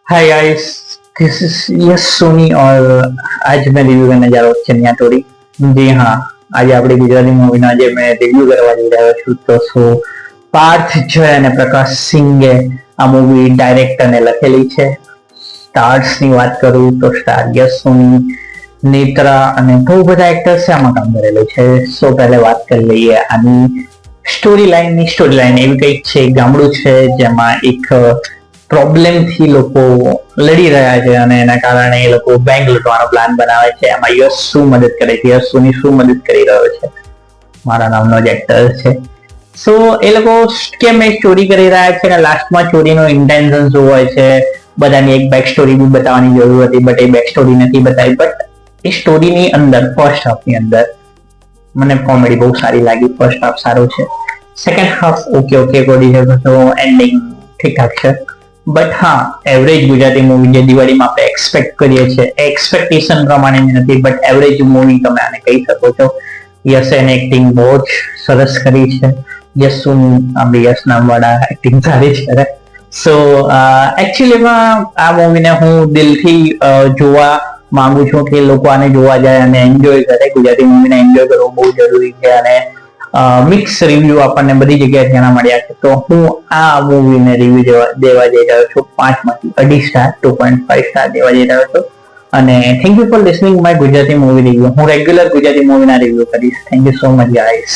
Hi guys, this is yes Soni और आज मैं रिव्यू करने जा रहा हूँ चनिया तोड़ी। जी हाँ, આજે આપણી ગુજરાતી મૂવીનો આજે મેં રિવ્યુ કરવા જઈ રહ્યો છું। તો પાર્થ જય અને પ્રકાશ સિંઘે આ મૂવી ડાયરેક્ટ અને લખેલી છે। સ્ટાર્સની વાત કરું તો સ્ટાર યસ સોની, નેત્રા અને બહુ બધા એક્ટર્સે આમાં કામ કરેલું છે। પહેલે વાત કરી લઈએ આની સ્ટોરી લાઈન એવી કંઈક છે, ગામડું છે જેમાં એક પ્રોબ્લેમ થી લોકો લડી રહ્યા છે અને એના કારણે એ લોકો બેંક લૂંટવાનો પ્લાન બનાવે છે। એમાં યશ શું મદદ કરે છે, યશ સોની શું મદદ કરી રહ્યો છે, મારા નામનો જ એક્ટર છે। એ લોકો કેમ એ ચોરી કરી રહ્યા છે અને લાસ્ટમાં ચોરીનો ઇન્ટેન્શન શું હોય છે, બધાની એક બેક સ્ટોરી બી બતાવવાની જરૂર હતી, બટ એ બેક સ્ટોરી નથી બતાવી। બટ એ સ્ટોરીની અંદર ફર્સ્ટ હાફની અંદર મને કોમેડી બહુ સારી લાગી। ફર્સ્ટ હાફ સારો છે, સેકન્ડ હાફ ઓકે કોડી છે, તો એન્ડિંગ ઠીકઠાક છે। બટ હા, એવરેજ ગુજરાતી મૂવી જે દિવાળીમાં આપણે એક્સપેક્ટ કરીએ છીએ એક્સપેક્ટેશન પ્રમાણેની નથી, બટ એવરેજ મૂવી તમે આને કહી શકો છો। યશ એની એક્ટિંગ બહુ જ સરસ કરી છે। યશ આપણી યશ નામવાળા એક્ટિંગ સારી છે। એકચ્યુઅલીમાં આ મૂવીને હું દિલથી જોવા માંગુ છું કે લોકો આને જોવા જાય અને એન્જોય કરે। ગુજરાતી મૂવીને એન્જોય કરવો બહુ જરૂરી છે અને મિક્સ રિવ્યુ આપણને બધી જગ્યાએ જાણવા મળ્યા છે। તો હું આ મૂવીને રિવ્યુ દેવા જઈ રહ્યો છું 5 માંથી 2.5 સ્ટાર, 2.5 સ્ટાર દેવા જઈ રહ્યો છું। અને thank you for listening my Gujarati movie review. હું રેગ્યુલર ગુજરાતી મૂવીના રિવ્યુ કરીશ। Thank you so much guys.